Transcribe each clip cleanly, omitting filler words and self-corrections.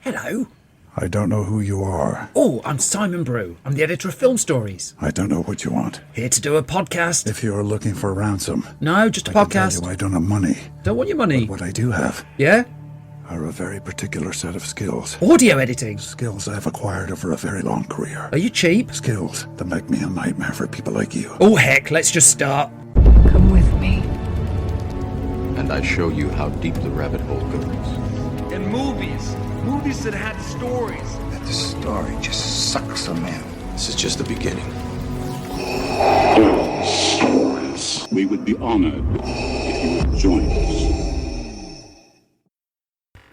Hello. I don't know who you are. Oh, I'm Simon Brew. I'm the editor of Film Stories. I don't know what you want. Here to do a podcast. If you're looking for ransom... No, just a I can podcast. tell you I don't have money. Don't want your money. But what I do have... Yeah? Are a very particular set of skills. Audio editing. Skills I've acquired over a very long career. Are you cheap? Skills that make me a nightmare for people like you. Oh, heck, let's just start. Come with me. And I show you how deep the rabbit hole goes. And movies that had stories. The story just sucks them in. This is just the beginning. Stories. We would be honored if you would join us.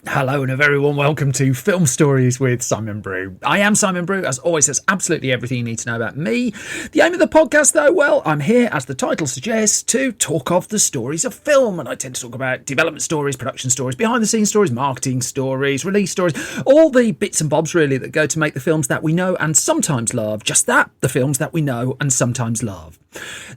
Hello and a very warm welcome to Film Stories with Simon Brew. I am Simon Brew. As always, that's absolutely everything you need to know about me. The aim of the podcast, though, well, I'm here, as the title suggests, to talk of the stories of film. And I tend to talk about development stories, production stories, behind-the-scenes stories, marketing stories, release stories, all the bits and bobs, really, that go to make the films that we know and sometimes love. Just that, the films that we know and sometimes love.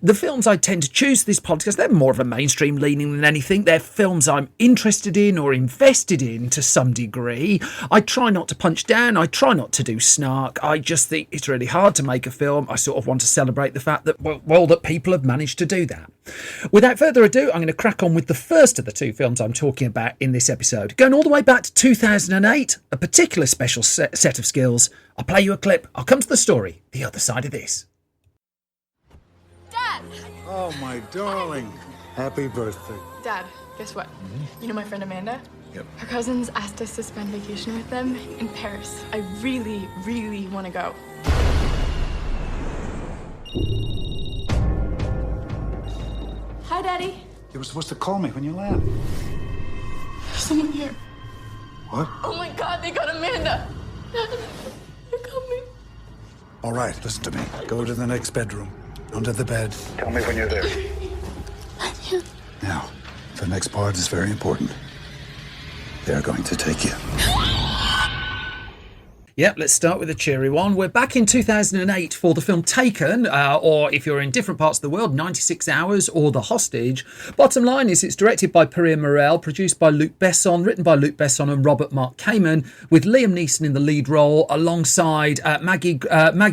The films I tend to choose for this podcast, they're more of a mainstream leaning than anything. They're films I'm interested in or invested in to some degree. I try not to punch down. I try not to do snark. I just think it's really hard to make a film. I sort of want to celebrate the fact that, well, that people have managed to do that. Without further ado, I'm going to crack on with the first of the two films I'm talking about in this episode. Going all the way back to 2008, a particular special set of skills. I'll play you a clip. I'll come to the story the other side of this. Dad! Oh, my darling. Happy birthday. Dad, guess what? You know my friend Amanda? Yep. Her cousins asked us to spend vacation with them in Paris. I really, really want to go. Hi, Daddy. You were supposed to call me when you land. There's someone here. What? Oh my God, they got Amanda. Dad, they're coming. All right, listen to me. Go to the next bedroom. Under the bed. Tell me when you're there. Now, the next part is very important. They're going to take you. Yep, let's start with a cheery one. We're back in 2008 for the film Taken, or if you're in different parts of the world, 96 Hours or The Hostage. Bottom line is it's directed by Pierre Morel, produced by Luc Besson, written by Luc Besson and Robert Mark Kamen, with Liam Neeson in the lead role, alongside Maggie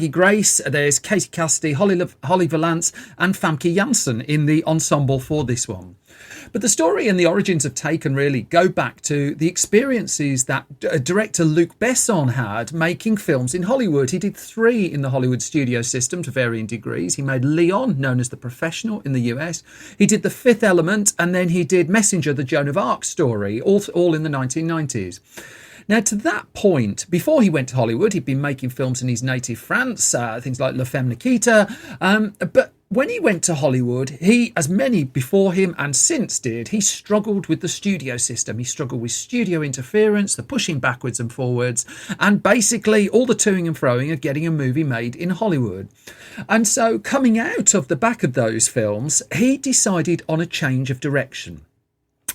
Grace. There's Katie Cassidy, Holly Valance and Famke Janssen in the ensemble for this one. But the story and the origins of Taken really go back to the experiences that director Luc Besson had making films in Hollywood. He did 3 in the Hollywood studio system to varying degrees. He made Leon, known as The Professional, in the US. He did The Fifth Element, and then he did Messenger, the Joan of Arc story, all in the 1990s. Now, to that point, before he went to Hollywood, he'd been making films in his native France, things like La Femme Nikita, but when he went to Hollywood, he, as many before him and since did, he struggled with the studio system. He struggled with studio interference, the pushing backwards and forwards, and basically all the toing and froing of getting a movie made in Hollywood. And so coming out of the back of those films, he decided on a change of direction.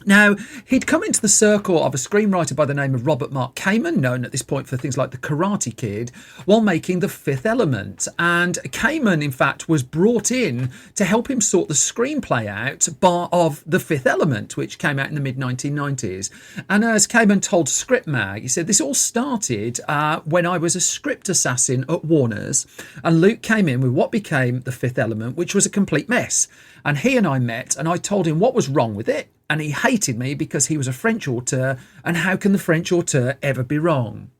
Now, he'd come into the circle of a screenwriter by the name of Robert Mark Kamen, known at this point for things like The Karate Kid, while making The Fifth Element. And Kamen, in fact, was brought in to help him sort the screenplay out of The Fifth Element, which came out in the mid-1990s. And as Kamen told Script Mag, he said, this all started when I was a script assassin at Warner's, and Luke came in with what became The Fifth Element, which was a complete mess. And he and I met, and I told him what was wrong with it. And he hated me because he was a French auteur, and how can the French auteur ever be wrong?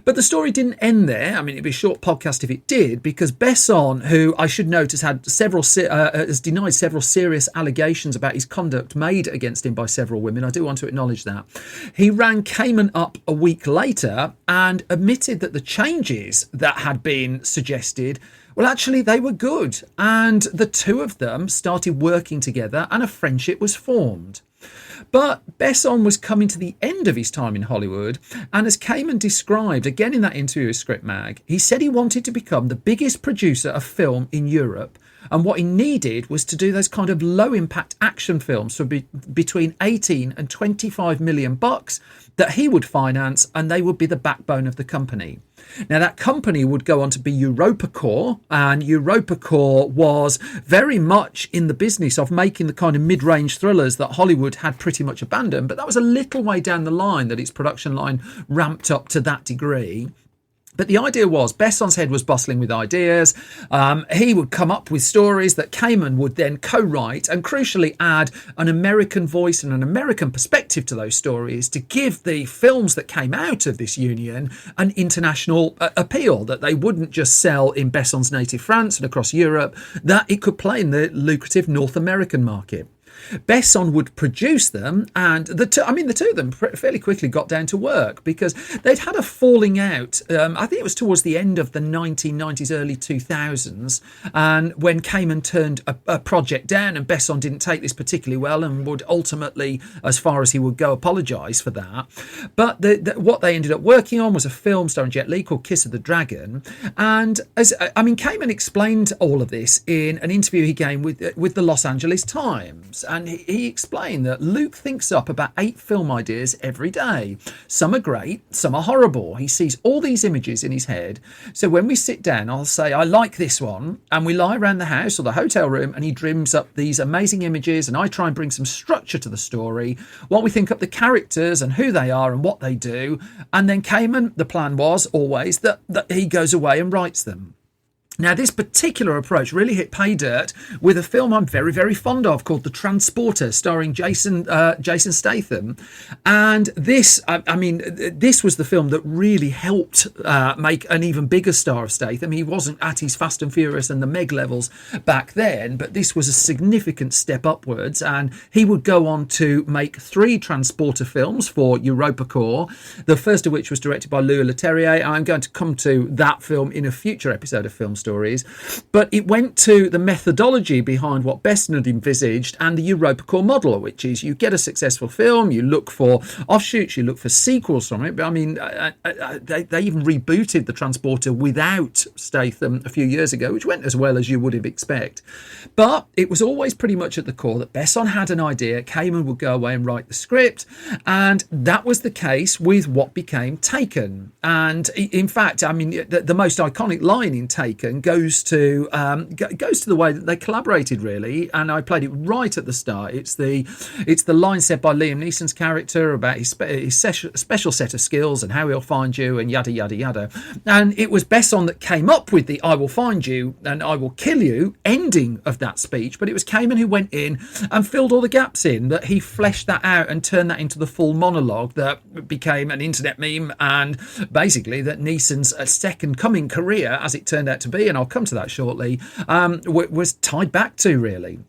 But the story didn't end there. I mean, it'd be a short podcast if it did, because Besson, who I should note has denied several serious allegations about his conduct made against him by several women. I do want to acknowledge that. He rang Kamen up a week later and admitted that the changes that had been suggested, well, actually, they were good. And the two of them started working together and a friendship was formed. But Besson was coming to the end of his time in Hollywood, and as Kamen described, again in that interview with Script Mag, he said he wanted to become the biggest producer of film in Europe And what he needed was to do those kind of low impact action films for between 18 and 25 million bucks that he would finance, and they would be the backbone of the company. Now, that company would go on to be EuropaCorp, and EuropaCorp was very much in the business of making the kind of mid-range thrillers that Hollywood had pretty much abandoned. But that was a little way down the line that its production line ramped up to that degree. But the idea was Besson's head was bustling with ideas. He would come up with stories that Kamen would then co-write and crucially add an American voice and an American perspective to those stories to give the films that came out of this union an international appeal, that they wouldn't just sell in Besson's native France and across Europe, that it could play in the lucrative North American market. Besson would produce them, and the two of them fairly quickly got down to work because they'd had a falling out. I think it was towards the end of the 1990s, early 2000s, and when Kamen turned a project down, and Besson didn't take this particularly well and would ultimately, as far as he would go, apologise for that. But what they ended up working on was a film starring Jet Li called Kiss of the Dragon, and Kamen explained all of this in an interview he gave with the Los Angeles Times. And he explained that Luke thinks up about 8 film ideas every day. Some are great, some are horrible. He sees all these images in his head. So when we sit down, I'll say, I like this one. And we lie around the house or the hotel room and he dreams up these amazing images. And I try and bring some structure to the story while we think up the characters and who they are and what they do. And then Kamen, the plan was always that he goes away and writes them. Now, this particular approach really hit pay dirt with a film I'm very, very fond of called The Transporter, starring Jason Statham. And this was the film that really helped make an even bigger star of Statham. He wasn't at his Fast and Furious and the Meg levels back then, but this was a significant step upwards. And he would go on to make 3 Transporter films for EuropaCorp, the first of which was directed by Louis Leterrier. I'm going to come to that film in a future episode of Film Stories, but it went to the methodology behind what Besson had envisaged and the EuropaCorp model, which is you get a successful film, you look for offshoots, you look for sequels from it. But they even rebooted The Transporter without Statham a few years ago, which went as well as you would expect. But it was always pretty much at the core that Besson had an idea, Kamen would go away and write the script, and that was the case with what became Taken. And in fact, the most iconic line in Taken goes to the way that they collaborated, really, and I played it right at the start. It's the line said by Liam Neeson's character about his special set of skills and how he'll find you and yada yada yada. And it was Besson that came up with the "I will find you and I will kill you" ending of that speech, but it was Kamen who went in and filled all the gaps in. That he fleshed that out and turned that into the full monologue that became an internet meme, and basically that Neeson's second coming career, as it turned out to be, and I'll come to that shortly, was tied back to, really.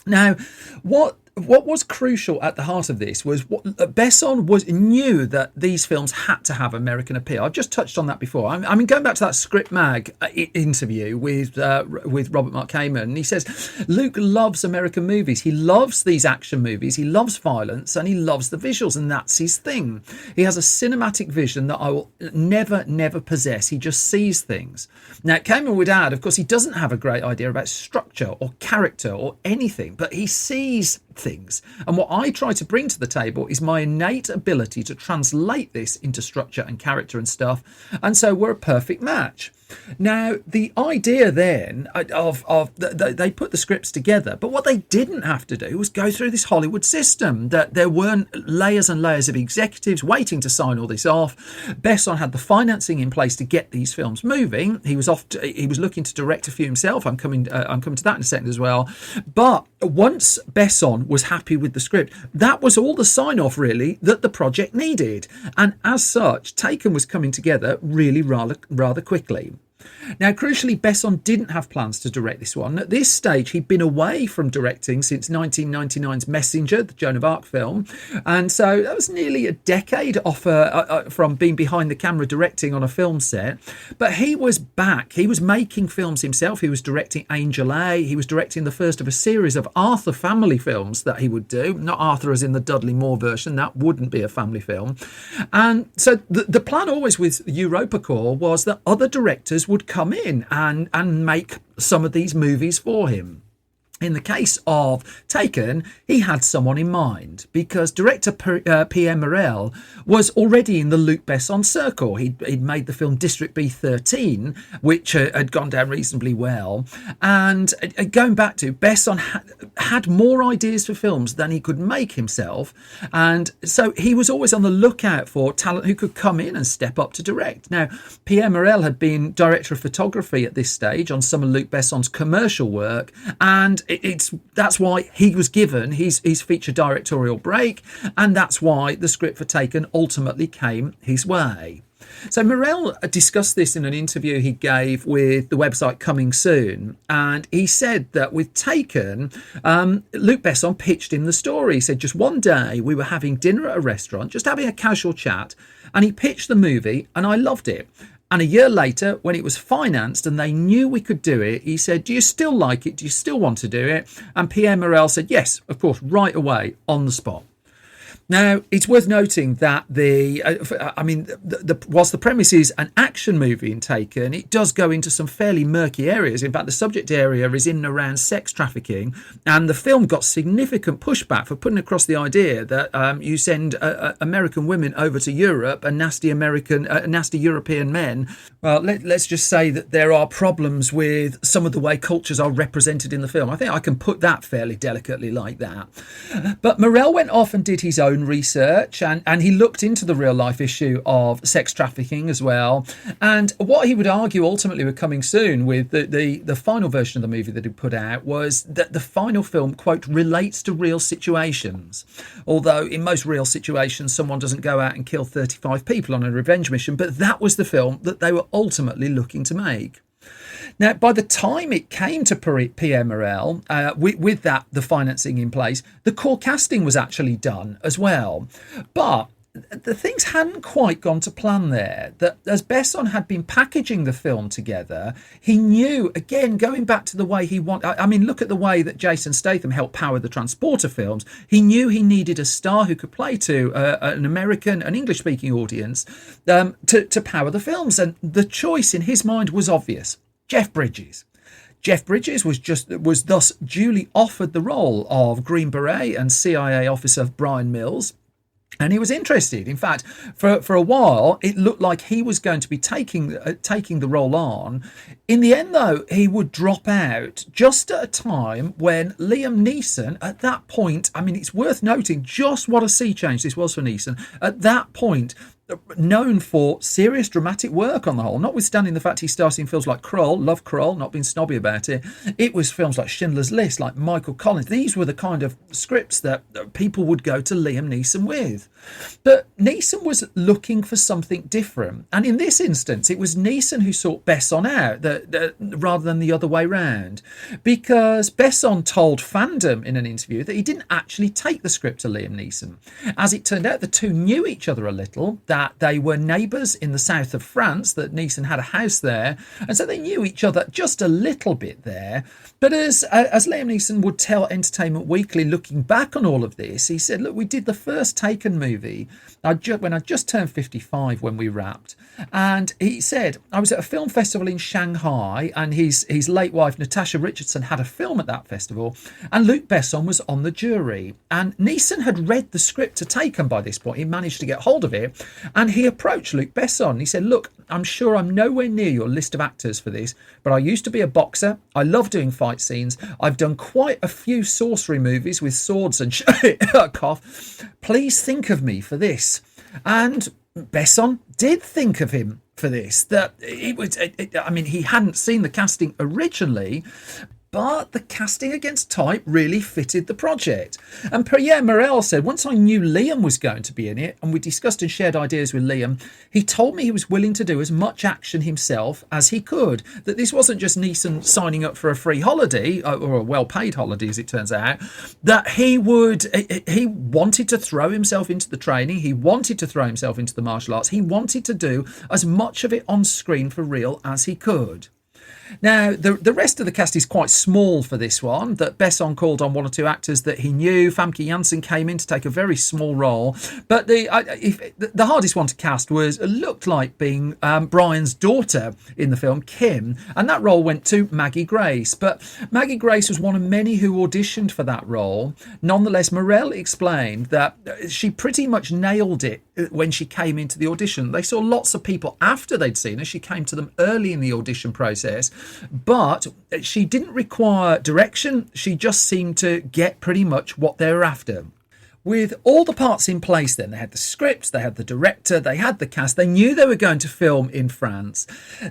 Now, what was crucial at the heart of this was Besson knew that these films had to have American appeal. I've just touched on that before. Going back to that Script Mag interview with Robert Mark Kamen, he says Luke loves American movies. He loves these action movies. He loves violence and he loves the visuals, and that's his thing. He has a cinematic vision that I will never possess. He just sees things. Now, Kamen would add, of course, he doesn't have a great idea about structure or character or anything, but he sees things. And what I try to bring to the table is my innate ability to translate this into structure and character and stuff. And so we're a perfect match. Now, the idea then of they put the scripts together, but what they didn't have to do was go through this Hollywood system, that there weren't layers and layers of executives waiting to sign all this off. Besson had the financing in place to get these films moving. He was looking to direct a few himself. I'm coming to that in a second as well. But once Besson was happy with the script, that was all the sign off really that the project needed. And as such, Taken was coming together really rather quickly. Now, crucially, Besson didn't have plans to direct this one. At this stage, he'd been away from directing since 1999's Messenger, the Joan of Arc film. And so that was nearly a decade off from being behind the camera directing on a film set. But he was back. He was making films himself. He was directing Angel A. He was directing the first of a series of Arthur family films that he would do. Not Arthur as in the Dudley Moore version. That wouldn't be a family film. And so the plan always with EuropaCorp was that other directors would come in and make some of these movies for him. In the case of Taken, he had someone in mind because director Pierre Morel was already in the Luc Besson circle. He'd made the film District B13, which had gone down reasonably well. And going back to, Besson had more ideas for films than he could make himself. And so he was always on the lookout for talent who could come in and step up to direct. Now, Pierre Morel had been director of photography at this stage on some of Luc Besson's commercial work, and that's why he was given his feature directorial break, and that's why the script for Taken ultimately came his way. So Morel discussed this in an interview he gave with the website Coming Soon, and he said that with Taken, Luc Besson pitched him the story. He said, just one day we were having dinner at a restaurant, just having a casual chat, and he pitched the movie, and I loved it. And a year later, when it was financed and they knew we could do it, he said, do you still like it? Do you still want to do it? And Pierre Morel said, yes, of course, right away, on the spot. Now, it's worth noting that whilst the premise is an action movie in Taken, it does go into some fairly murky areas. In fact, the subject area is in and around sex trafficking, and the film got significant pushback for putting across the idea that you send American women over to Europe and nasty European men. Well, let's just say that there are problems with some of the way cultures are represented in the film. I think I can put that fairly delicately like that. But Morel went off and did his own research, and he looked into the real life issue of sex trafficking as well. And what he would argue ultimately with Coming Soon, with the final version of the movie that he put out, was that the final film, quote, relates to real situations. Although in most real situations, someone doesn't go out and kill 35 people on a revenge mission, but that was the film that they were ultimately looking to make. Now, by the time it came to Pierre Morel, with the financing in place, the core casting was actually done as well. But the things hadn't quite gone to plan there. That as Besson had been packaging the film together, he knew, again, going back to the way he wanted, I mean, look at the way that Jason Statham helped power the Transporter films. He knew he needed a star who could play to an American, an English-speaking audience to power the films. And the choice in his mind was obvious. Jeff Bridges. Jeff Bridges was thus duly offered the role of Green Beret and CIA officer Brian Mills, and he was interested. In fact, for a while, it looked like he was going to be taking the role on. In the end, though, he would drop out just at a time when Liam Neeson, at that point, I mean, it's worth noting just what a sea change this was for Neeson. At that point, known for serious dramatic work on the whole, notwithstanding the fact he starred in films like Krull, love Krull, not being snobby about it. It was films like Schindler's List, like Michael Collins. These were the kind of scripts that people would go to Liam Neeson with. But Neeson was looking for something different. And in this instance, it was Neeson who sought Besson out rather than the other way round. Because Besson told Fandom in an interview that he didn't actually take the script to Liam Neeson. As it turned out, the two knew each other a little, that they were neighbours in the south of France, that Neeson had a house there, and so they knew each other just a little bit there. But as Liam Neeson would tell Entertainment Weekly, looking back on all of this, he said, look, we did the first Taken movie when I just turned 55 when we wrapped, and he said, I was at a film festival in Shanghai, and his late wife Natasha Richardson had a film at that festival, and Luc Besson was on the jury, and Neeson had read the script to Taken by this point. He managed to get hold of it, and he approached Luc Besson. He said, look, I'm sure I'm nowhere near your list of actors for this, but I used to be a boxer. I love doing fight scenes. I've done quite a few sorcery movies with swords and cough. Please think of me for this. And Besson did think of him for this. He hadn't seen the casting originally, but the casting against type really fitted the project. And Pierre Morel said, once I knew Liam was going to be in it, and we discussed and shared ideas with Liam, he told me he was willing to do as much action himself as he could. That this wasn't just Neeson signing up for a free holiday, or a well-paid holiday as it turns out, that he wanted to throw himself into the training, he wanted to throw himself into the martial arts, he wanted to do as much of it on screen for real as he could. Now, the rest of the cast is quite small for this one. That Besson called on one or two actors that he knew. Famke Janssen came in to take a very small role. But the hardest one to cast looked like being Brian's daughter in the film, Kim. And that role went to Maggie Grace. But Maggie Grace was one of many who auditioned for that role. Nonetheless, Morell explained that she pretty much nailed it when she came into the audition. They saw lots of people after they'd seen her. She came to them early in the audition process, but she didn't require direction. She just seemed to get pretty much what they were after. With all the parts in place then, they had the script, they had the director, they had the cast, they knew they were going to film in France.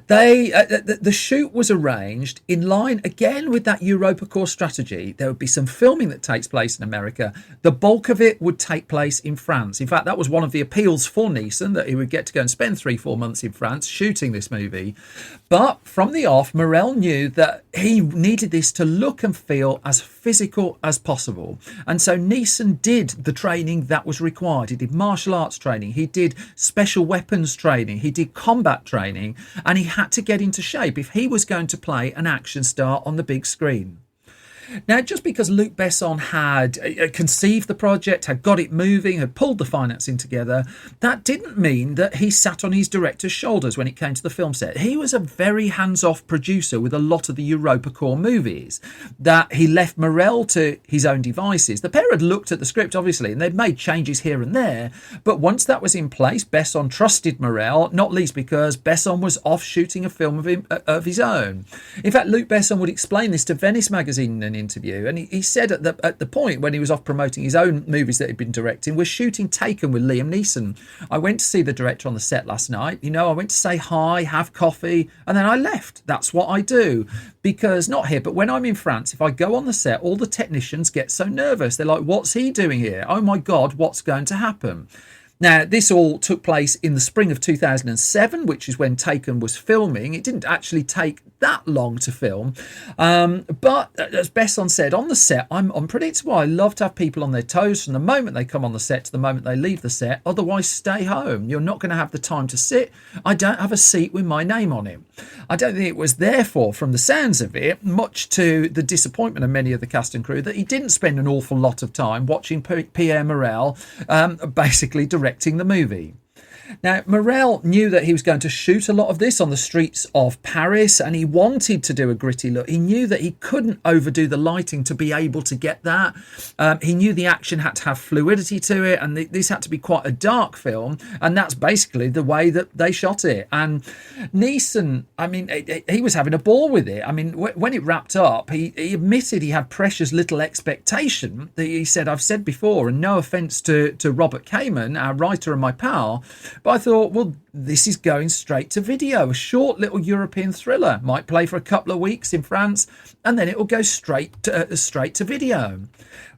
The shoot was arranged in line, again, with that EuropaCorps strategy. There would be some filming that takes place in America. The bulk of it would take place in France. In fact, that was one of the appeals for Neeson, that he would get to go and spend 3-4 months in France shooting this movie. But from the off, Morell knew that he needed this to look and feel as physical as possible. And so Neeson did the training that was required. He did martial arts training, he did special weapons training, he did combat training, and he had to get into shape if he was going to play an action star on the big screen. Now, just because Luc Besson had conceived the project, had got it moving, had pulled the financing together, that didn't mean that he sat on his director's shoulders when it came to the film set. He was a very hands-off producer with a lot of the EuropaCorps movies, that he left Morell to his own devices. The pair had looked at the script, obviously, and they'd made changes here and there, but once that was in place, Besson trusted Morell, not least because Besson was off shooting a film of his own. In fact, Luc Besson would explain this to Venice magazine in an interview, and he said at the point when he was off promoting his own movies that he'd been directing, we're shooting Taken with Liam Neeson. I went to see the director on the set last night. I went to say hi, have coffee, and then I left. That's what I do. Because, not here, but when I'm in France, if I go on the set, all the technicians get so nervous. They're like, what's he doing here? Oh my God, what's going to happen? Now, this all took place in the spring of 2007, which is when Taken was filming. It didn't actually take that long to film. But as Besson said, on the set, I'm unpredictable. I love to have people on their toes from the moment they come on the set to the moment they leave the set. Otherwise, stay home. You're not going to have the time to sit. I don't have a seat with my name on it. I don't think it was therefore, from the sounds of it, much to the disappointment of many of the cast and crew, that he didn't spend an awful lot of time watching Pierre Morel basically directing the movie. Now, Morell knew that he was going to shoot a lot of this on the streets of Paris, and he wanted to do a gritty look. He knew that he couldn't overdo the lighting to be able to get that. He knew the action had to have fluidity to it, and this had to be quite a dark film, and that's basically the way that they shot it. And Neeson, he was having a ball with it. When it wrapped up, he admitted he had precious little expectation. He said, I've said before, and no offence to Robert Kamen, our writer and my pal, but I thought, well, this is going straight to video. A short little European thriller. Might play for a couple of weeks in France, and then it will go straight to video.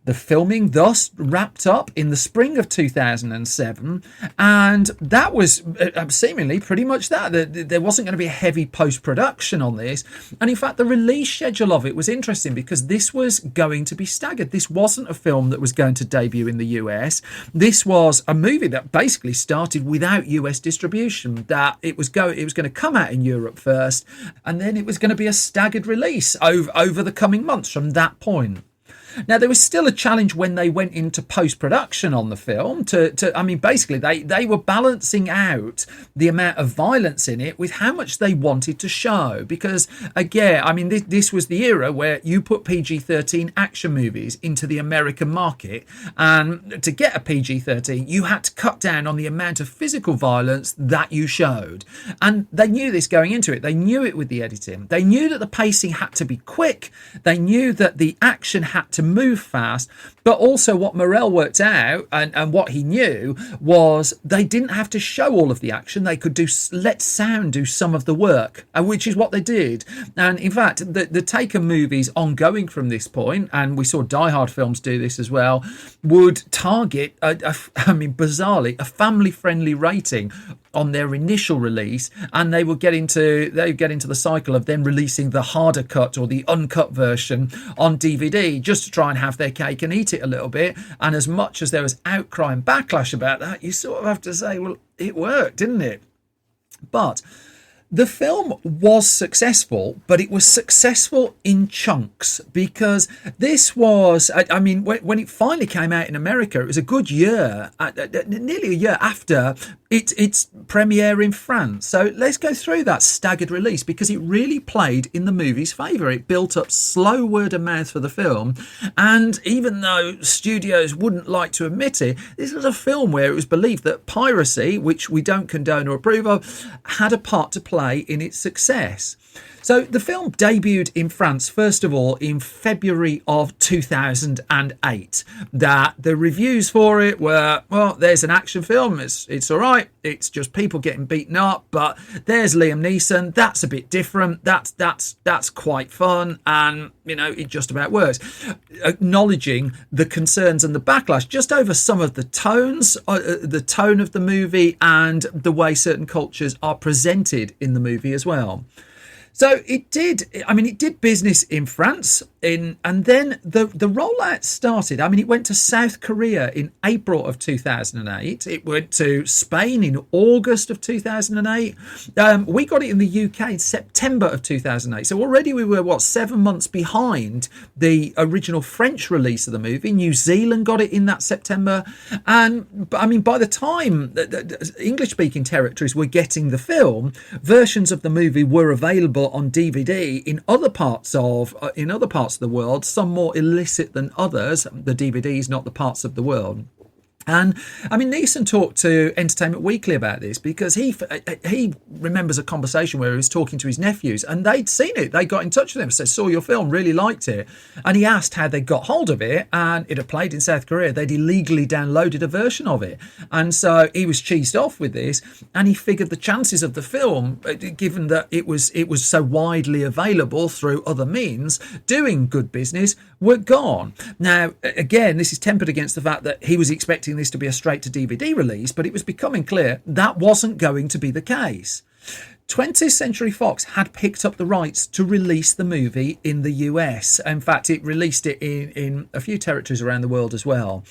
The filming thus wrapped up in the spring of 2007, and that was seemingly pretty much that. There wasn't going to be a heavy post-production on this, and in fact the release schedule of it was interesting because this was going to be staggered. This wasn't a film that was going to debut in the US. This was a movie that basically started without US distribution, that it was going to come out in Europe first, and then it was going to be a staggered release over the coming months from that point. Now, there was still a challenge when they went into post-production on the film basically they were balancing out the amount of violence in it with how much they wanted to show. Because, again, this was the era where you put PG-13 action movies into the American market, and to get a PG-13, you had to cut down on the amount of physical violence that you showed. And they knew this going into it. They knew it with the editing. They knew that the pacing had to be quick. They knew that the action had to move fast, but also what Morell worked out and what he knew was they didn't have to show all of the action. They could let sound do some of the work, which is what they did. And in fact, the Taken movies ongoing from this point, and we saw Die Hard films do this as well, would target bizarrely a family-friendly rating on their initial release, and they would get into the cycle of then releasing the harder cut or the uncut version on DVD just to try and have their cake and eat it a little bit. And as much as there was outcry and backlash about that, you sort of have to say, well, it worked, didn't it? But The film was successful, but it was successful in chunks because this was, I mean, when it finally came out in America, it was a good year, nearly a year after its premiere in France. So let's go through that staggered release because it really played in the movie's favour. It built up slow word of mouth for the film. And even though studios wouldn't like to admit it, this was a film where it was believed that piracy, which we don't condone or approve of, had a part to play in its success. So the film debuted in France, first of all, in February of 2008. That the reviews for it were, well, there's an action film. It's all right. It's just people getting beaten up. But there's Liam Neeson. That's a bit different. That's quite fun. And, you know, it just about works. Acknowledging the concerns and the backlash just over some of the tones, the tone of the movie and the way certain cultures are presented in the movie as well. So it did business in France, and then the rollout started. I mean, it went to South Korea in April of 2008. It went to Spain in August of 2008. We got it in the UK in September of 2008. So already we were, 7 months behind the original French release of the movie. New Zealand got it in that September. And, I mean, by the time English-speaking territories were getting the film, versions of the movie were available on DVD in other parts of the world, some more illicit than others. The DVDs, not the parts of the world. And I mean, Neeson talked to Entertainment Weekly about this because he remembers a conversation where he was talking to his nephews and they'd seen it. They got in touch with him, said, saw your film, really liked it. And he asked how they got hold of it, and it had played in South Korea. They'd illegally downloaded a version of it. And so he was cheesed off with this, and he figured the chances of the film, given that it was so widely available through other means, doing good business, were gone. Now, again, this is tempered against the fact that he was expecting this to be a straight to DVD release, but it was becoming clear that wasn't going to be the case. 20th Century Fox had picked up the rights to release the movie in the US. In fact, it released it in a few territories around the world as well.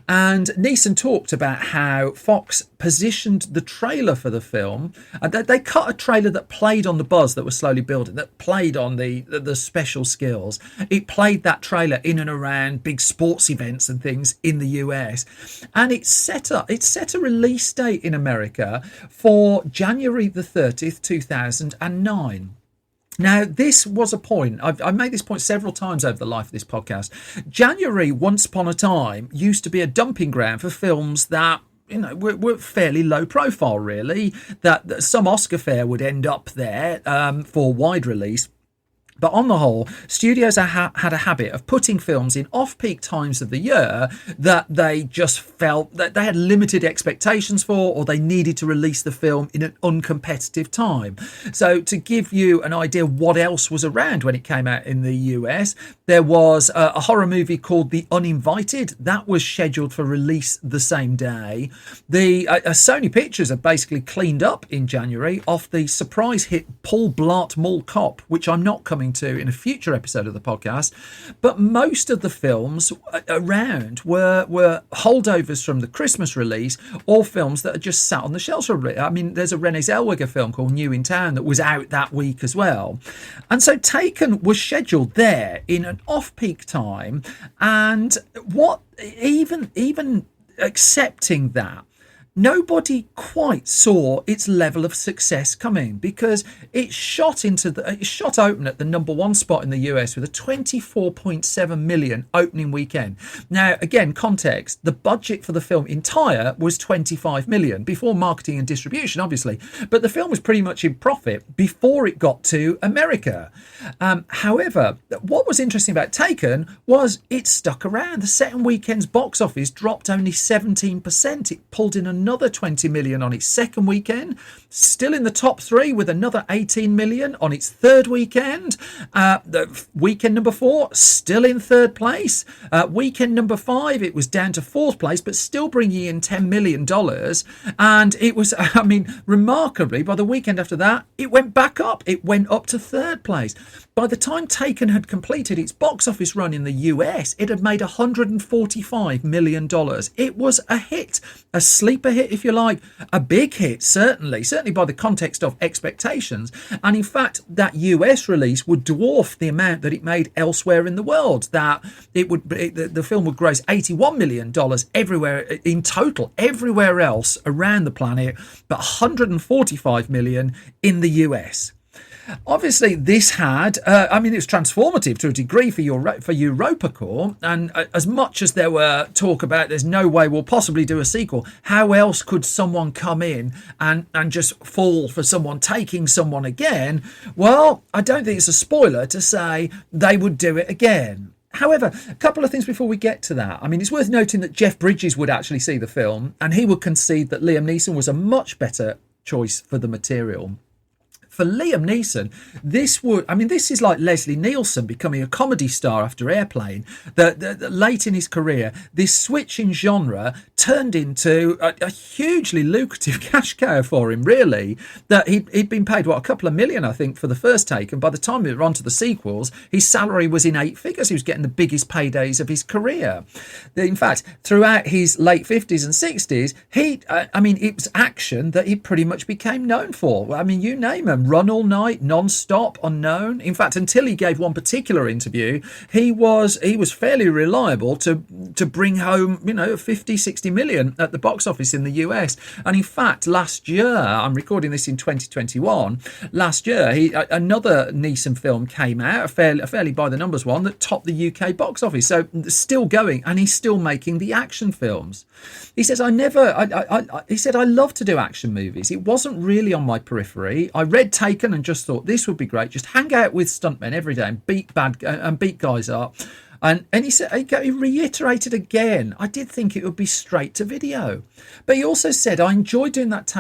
And Neeson talked about how Fox positioned the trailer for the film. They cut a trailer that played on the buzz that was slowly building, that played on the special skills. It played that trailer in and around big sports events and things in the US. And it set a release date in America for January the 30th, 2009. Now, this was a point, I've made this point several times over the life of this podcast. January, once upon a time, used to be a dumping ground for films that, you know, were fairly low profile, really, that some Oscar fare would end up there for wide release. But on the whole, studios had a habit of putting films in off-peak times of the year that they just felt that they had limited expectations for, or they needed to release the film in an uncompetitive time. So to give you an idea what else was around when it came out in the US, there was a horror movie called The Uninvited. That was scheduled for release the same day. Sony Pictures had basically cleaned up in January off the surprise hit Paul Blart Mall Cop, which I'm not coming to in a future episode of the podcast. But most of the films around were holdovers from the Christmas release, or films that had just sat on the shelves. I mean, there's a Renée Zellweger film called New in Town that was out that week as well. And so Taken was scheduled there in an off-peak time, and even accepting that, nobody quite saw its level of success coming, because it shot open at the number one spot in the US with a 24.7 million opening weekend. Now, again, context, the budget for the film entire was 25 million before marketing and distribution, obviously, but the film was pretty much in profit before it got to America. However, what was interesting about Taken was it stuck around. The second weekend's box office dropped only 17%. It pulled in another 20 million on its second weekend, still in the top three with another 18 million on its third weekend. The weekend number 4, still in third place. Weekend number 5, it was down to fourth place, but still bringing in $10 million. And it was, I mean, remarkably, by the weekend after that, it went back up. It went up to third place. By the time Taken had completed its box office run in the US, it had made $145 million. It was a hit, a sleeper hit, if you like, a big hit, certainly certainly by the context of expectations. And in fact, that US release would dwarf the amount that it made elsewhere in the world. That the film would gross $81 million everywhere in total, everywhere else around the planet, but 145 million in the US. Obviously, this had, it was transformative to a degree for EuropaCorp. And as much as there were talk about there's no way we'll possibly do a sequel, how else could someone come in and just fall for someone taking someone again? Well, I don't think it's a spoiler to say they would do it again. However, a couple of things before we get to that. I mean, it's worth noting that Jeff Bridges would actually see the film, and he would concede that Liam Neeson was a much better choice for the material. For Liam Neeson, this is like Leslie Nielsen becoming a comedy star after Airplane. That late in his career, this switch in genre turned into a hugely lucrative cash cow for him, really. That he'd been paid, a couple of million, I think, for the first take. And by the time we were on to the sequels, his salary was in 8 figures. He was getting the biggest paydays of his career. In fact, throughout his late 50s and 60s, it was action that he pretty much became known for. I mean, you name him. Run All Night, Non-Stop, Unknown. In fact, until he gave one particular interview, he was fairly reliable to bring home 50, 60 million at the box office in the US. And in fact, last year, I'm recording this in 2021, last year another Neeson film came out, a fairly by the numbers one, that topped the UK box office. So still going, and he's still making the action films. He says, I love to do action movies. It wasn't really on my periphery. I read Taken and just thought this would be great. Just hang out with stuntmen every day and beat guys up. And he said, he reiterated again, I did think it would be straight to video. But he also said, I enjoyed doing that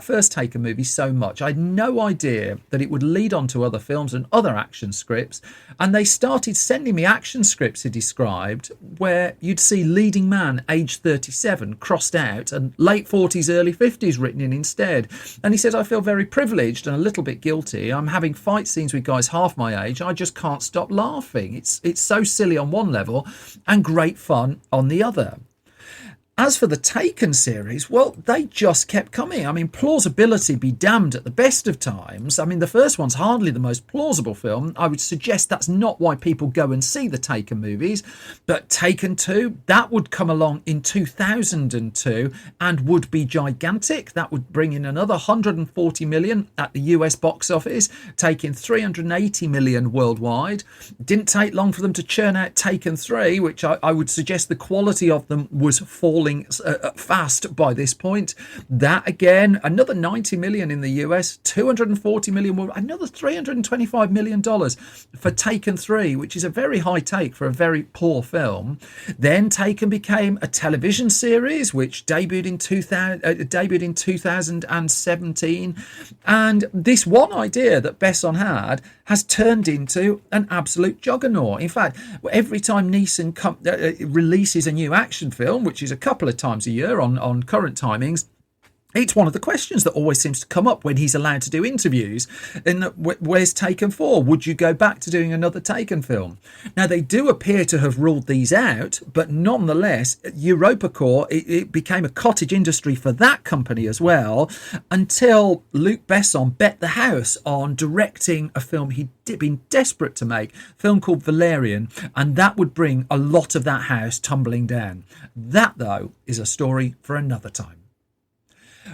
first Taken movie so much. I had no idea that it would lead on to other films and other action scripts. And they started sending me action scripts, he described, where you'd see leading man, age 37, crossed out, and late 40s, early 50s written in instead. And he said, I feel very privileged and a little bit guilty. I'm having fight scenes with guys half my age. I just can't stop laughing. It's so silly on one level and great fun on the other. As for the Taken series, well, they just kept coming. I mean, plausibility be damned at the best of times. I mean, the first one's hardly the most plausible film. I would suggest that's not why people go and see the Taken movies. But Taken 2, that would come along in 2002 and would be gigantic. That would bring in another 140 million at the US box office, taking 380 million worldwide. Didn't take long for them to churn out Taken 3, which I would suggest the quality of them was falling fast by this point. That again, another 90 million in the US, 240 million, another $325 million for Taken 3, which is a very high take for a very poor film. Then Taken became a television series, which debuted in 2017. And this one idea that Besson had has turned into an absolute juggernaut. In fact, every time Neeson releases a new action film, which is a couple of times a year on current timings, it's one of the questions that always seems to come up when he's allowed to do interviews. And where's Taken 4? Would you go back to doing another Taken film? Now, they do appear to have ruled these out, but nonetheless, EuropaCorp, it became a cottage industry for that company as well, until Luc Besson bet the house on directing a film he'd been desperate to make, a film called Valerian, and that would bring a lot of that house tumbling down. That, though, is a story for another time.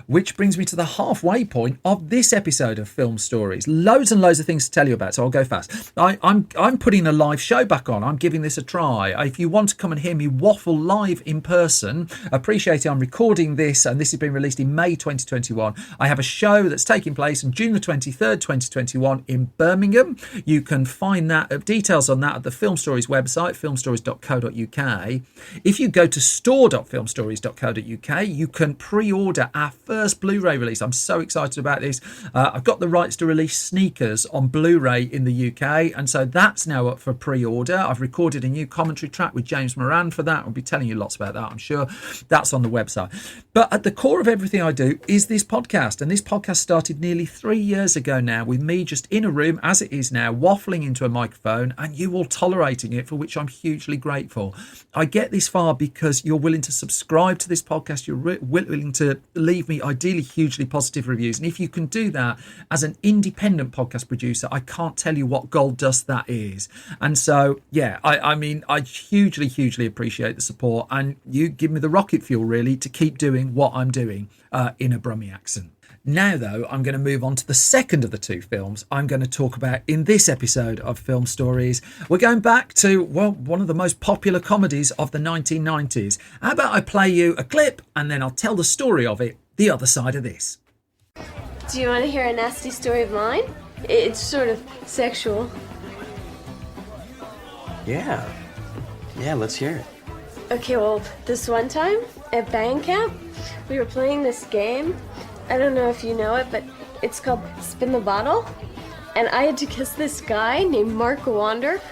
Which brings me to the halfway point of this episode of Film Stories. Loads and loads of things to tell you about, so I'll go fast. I'm putting a live show back on. I'm giving this a try. If you want to come and hear me waffle live in person, appreciate it. I'm recording this, and this has been released in May 2021. I have a show that's taking place on June the 23rd, 2021 in Birmingham. You can find that details on that at the Film Stories website, filmstories.co.uk. If you go to store.filmstories.co.uk, you can pre-order our first Blu-ray release. I'm so excited about this. I've got the rights to release Sneakers on Blu-ray in the UK, and so that's now up for pre-order. I've recorded a new commentary track with James Moran for that. I'll be telling you lots about that, I'm sure. That's on the website. But at the core of everything I do is this podcast, and this podcast started nearly 3 years ago now, with me just in a room, as it is now, waffling into a microphone, and you all tolerating it, for which I'm hugely grateful. I get this far because you're willing to subscribe to this podcast. You're willing to leave me me ideally hugely positive reviews. And if you can do that as an independent podcast producer, I can't tell you what gold dust that is. And so, yeah, I mean, I hugely appreciate the support, and you give me the rocket fuel really to keep doing what I'm doing in a Brummie accent. Now, though, I'm going to move on to the second of the two films I'm going to talk about in this episode of Film Stories. We're going back to, well, one of the most popular comedies of the 1990s. How about I play you a clip and then I'll tell the story of it the other side of this. Do you want to hear a nasty story of mine? It's sort of sexual. Yeah, let's hear it. Okay, well, this one time at band camp, we were playing this game. I don't know if you know it, but it's called Spin the Bottle. And I had to kiss this guy named Mark Wander.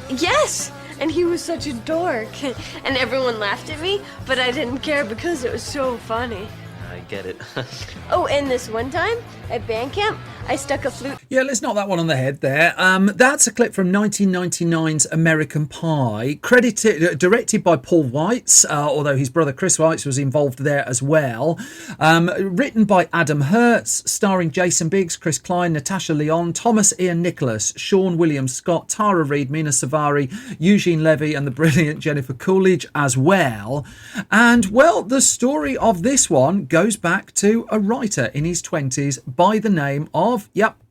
Yes! And he was such a dork. And everyone laughed at me, but I didn't care because it was so funny. I get it. Oh, and this one time at band camp, I stuck a flute. Yeah, let's knock that one on the head there. That's a clip from 1999's American Pie, directed by Paul Weitz, although his brother Chris Weitz was involved there as well. Written by Adam Hertz, starring Jason Biggs, Chris Klein, Natasha Lyonne, Thomas Ian Nicholas, Sean William Scott, Tara Reid, Mina Savari, Eugene Levy, and the brilliant Jennifer Coolidge as well. And, well, the story of this one goes back to a writer in his 20s by the name of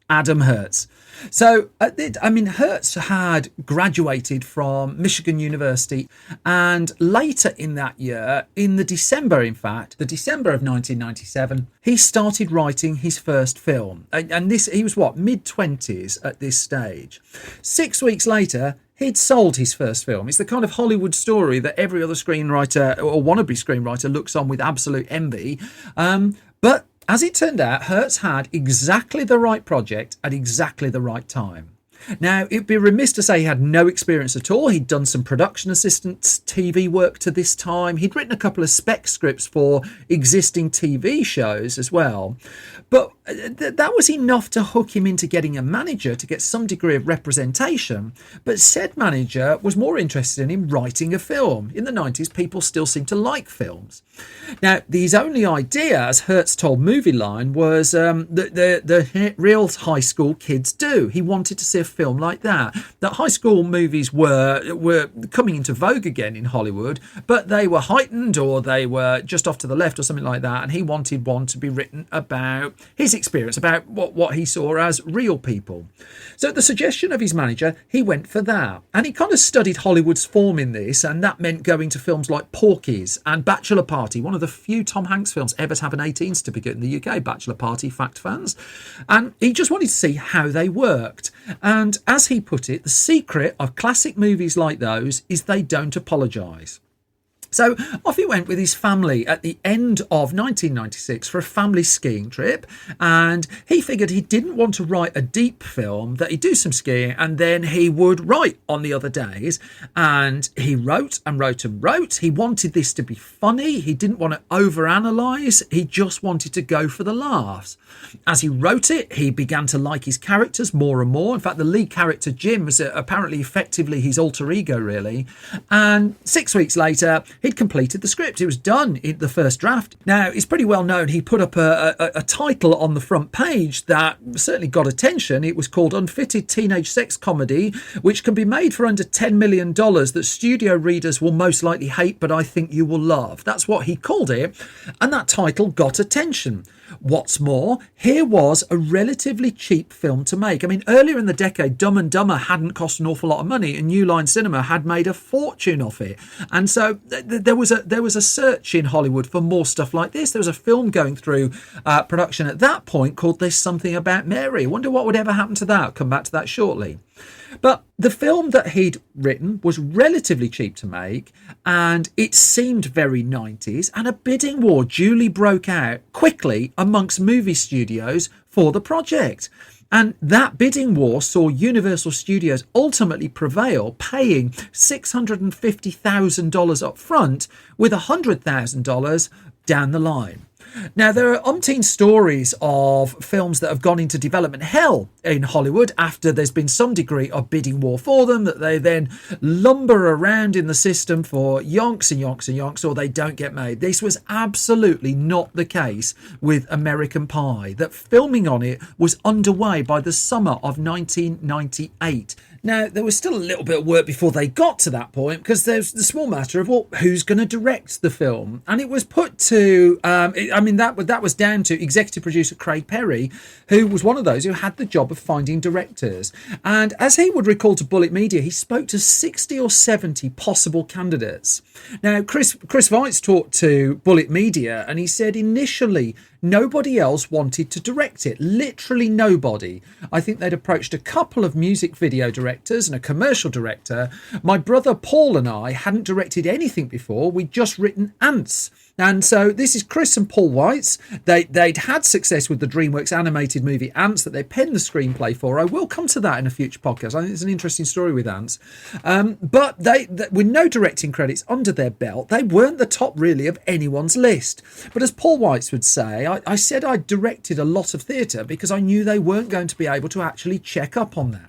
Adam Hertz. So, Hertz had graduated from Michigan University, and later in that year, in the December of 1997, he started writing his first film. And he was mid-20s at this stage. 6 weeks later, he'd sold his first film. It's the kind of Hollywood story that every other screenwriter or wannabe screenwriter looks on with absolute envy. But as it turned out, Hertz had exactly the right project at exactly the right time. Now, it'd be remiss to say he had no experience at all. He'd done some production assistant TV work to this time. He'd written a couple of spec scripts for existing TV shows as well. But that was enough to hook him into getting a manager to get some degree of representation. But said manager was more interested in him writing a film. In the 90s, people still seemed to like films. Now, his only idea, as Hertz told Movie Line, was the real high school kids do. He wanted to see a film like that. That high school movies were coming into vogue again in Hollywood, but they were heightened or they were just off to the left or something like that. And he wanted one to be written about his experience, about what he saw as real people. So at the suggestion of his manager, he went for that. And he kind of studied Hollywood's form in this, and that meant going to films like Porky's and Bachelor Party, one of the few Tom Hanks films ever to have an 18 certificate in the UK, Bachelor Party, fact fans. And he just wanted to see how they worked. And as he put it, the secret of classic movies like those is they don't apologise. So off he went with his family at the end of 1996 for a family skiing trip, and he figured he didn't want to write a deep film, that he'd do some skiing and then he would write on the other days. And he wrote and wrote and wrote. He wanted this to be funny. He didn't want to overanalyze. He just wanted to go for the laughs. As he wrote it, he began to like his characters more and more. In fact, the lead character, Jim, was apparently effectively his alter ego, really. And 6 weeks later, he'd completed the script. It was done in the first draft. Now, it's pretty well known. He put up a title on the front page that certainly got attention. It was called Unfitted Teenage Sex Comedy, which can be made for under $10 million that studio readers will most likely hate, but I think you will love. That's what he called it. And that title got attention. What's more, here was a relatively cheap film to make. I mean, earlier in the decade, Dumb and Dumber hadn't cost an awful lot of money, and New Line Cinema had made a fortune off it. And so there was a search in Hollywood for more stuff like this. There was a film going through production at that point called There's Something About Mary. I wonder what would ever happen to that. I'll come back to that shortly. But the film that he'd written was relatively cheap to make, and it seemed very 90s, and a bidding war duly broke out quickly amongst movie studios for the project. And that bidding war saw Universal Studios ultimately prevail, paying $650,000 up front with $100,000 down the line. Now, there are umpteen stories of films that have gone into development hell in Hollywood after there's been some degree of bidding war for them, that they then lumber around in the system for yonks and yonks and yonks, or they don't get made. This was absolutely not the case with American Pie, that filming on it was underway by the summer of 1998. Now, there was still a little bit of work before they got to that point, because there's the small matter of, well, who's going to direct the film? And it was put to, that was down to executive producer Craig Perry, who was one of those who had the job of finding directors. And as he would recall to Bullet Media, he spoke to 60 or 70 possible candidates. Now, Chris Weitz talked to Bullet Media, and he said initially nobody else wanted to direct it. Literally nobody. I think they'd approached a couple of music video directors and a commercial director. My brother Paul and I hadn't directed anything before. We'd just written Ants. And so this is Chris and Paul Weitz. They'd had success with the DreamWorks animated movie Ants that they penned the screenplay for. I will come to that in a future podcast. I think it's an interesting story with Ants. But they, with no directing credits under their belt, they weren't the top really of anyone's list. But as Paul Weitz would say, I said I directed a lot of theatre because I knew they weren't going to be able to actually check up on that.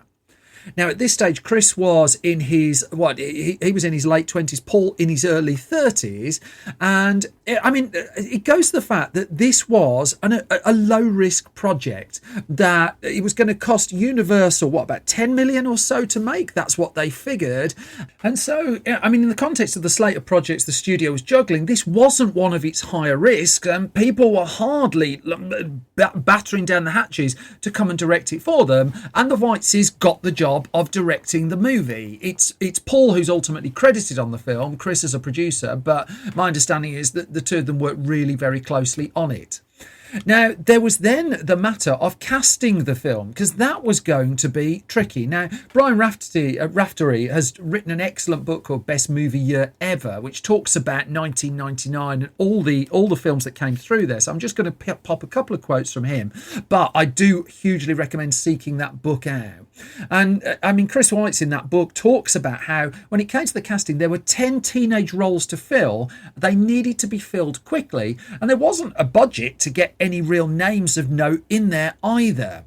Now, at this stage, Chris was in his, he was in his late 20s, Paul in his early 30s. And, I mean, it goes to the fact that this was a low-risk project, that it was going to cost Universal, about 10 million or so to make? That's what they figured. And so, I mean, in the context of the slate of projects the studio was juggling, this wasn't one of its higher risk, and people were hardly battering down the hatches to come and direct it for them. And the Weitzes got the job of directing the movie. It's Paul who's ultimately credited on the film, Chris as a producer, but my understanding is that the two of them worked really very closely on it. Now, there was then the matter of casting the film, because that was going to be tricky. Now, Brian Raftery has written an excellent book called Best Movie Year Ever, which talks about 1999 and all the films that came through there. So I'm just going to pop a couple of quotes from him, but I do hugely recommend seeking that book out. And I mean, Chris Weitz in that book talks about how when it came to the casting, there were 10 teenage roles to fill. They needed to be filled quickly, and there wasn't a budget to get any real names of note in there either.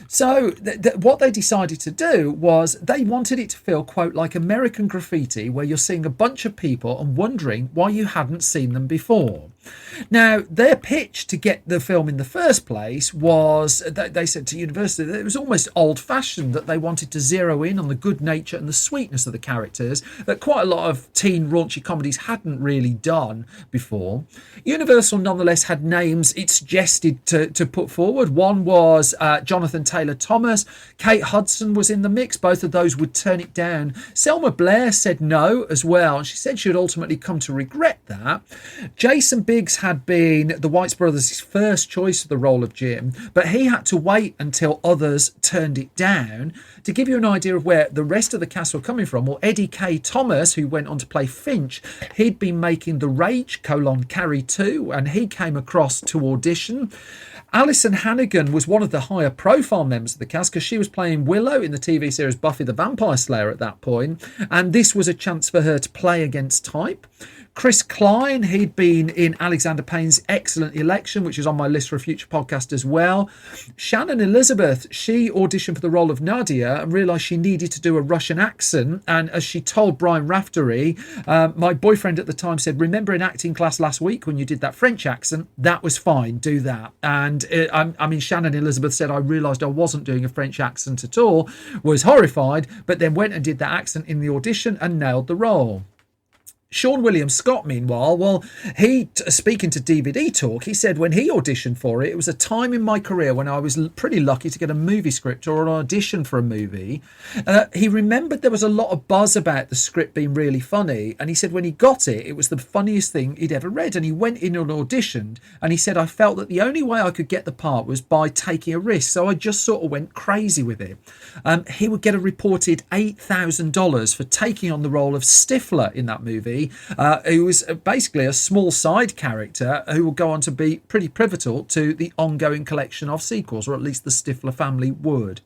So what they decided to do was they wanted it to feel, quote, like American Graffiti, where you're seeing a bunch of people and wondering why you hadn't seen them before. Now, their pitch to get the film in the first place was, they said to Universal, that it was almost old-fashioned, that they wanted to zero in on the good nature and the sweetness of the characters that quite a lot of teen raunchy comedies hadn't really done before. Universal nonetheless had names it suggested to put forward. One was Jonathan Taylor Thomas. Kate Hudson was in the mix. Both of those would turn it down. Selma Blair said no as well, and she said she would ultimately come to regret that. Jason Biggs had been the Weitz brothers' first choice for the role of Jim, but he had to wait until others turned it down. To give you an idea of where the rest of the cast were coming from, well, Eddie K. Thomas, who went on to play Finch, he'd been making The Rage, Carrie 2, and he came across to audition. Alison Hannigan was one of the higher profile members of the cast because she was playing Willow in the TV series Buffy the Vampire Slayer at that point, and this was a chance for her to play against type. Chris Klein, he'd been in Alexander Payne's excellent Election, which is on my list for a future podcast as well. Shannon Elizabeth, she auditioned for the role of Nadia and realised she needed to do a Russian accent. And as she told Brian Raftery, my boyfriend at the time said, remember in acting class last week when you did that French accent? That was fine, do that. And Shannon Elizabeth said, I realised I wasn't doing a French accent at all, was horrified, but then went and did that accent in the audition and nailed the role. Sean William Scott, meanwhile, well, he, speaking to DVD Talk, he said when he auditioned for it, it was a time in my career when I was pretty lucky to get a movie script or an audition for a movie. He remembered there was a lot of buzz about the script being really funny, and he said when he got it, it was the funniest thing he'd ever read, and he went in and auditioned, and he said I felt that the only way I could get the part was by taking a risk, so I just sort of went crazy with it. He would get a reported $8,000 for taking on the role of Stifler in that movie, who was basically a small side character who will go on to be pretty pivotal to the ongoing collection of sequels, or at least the Stifler family would.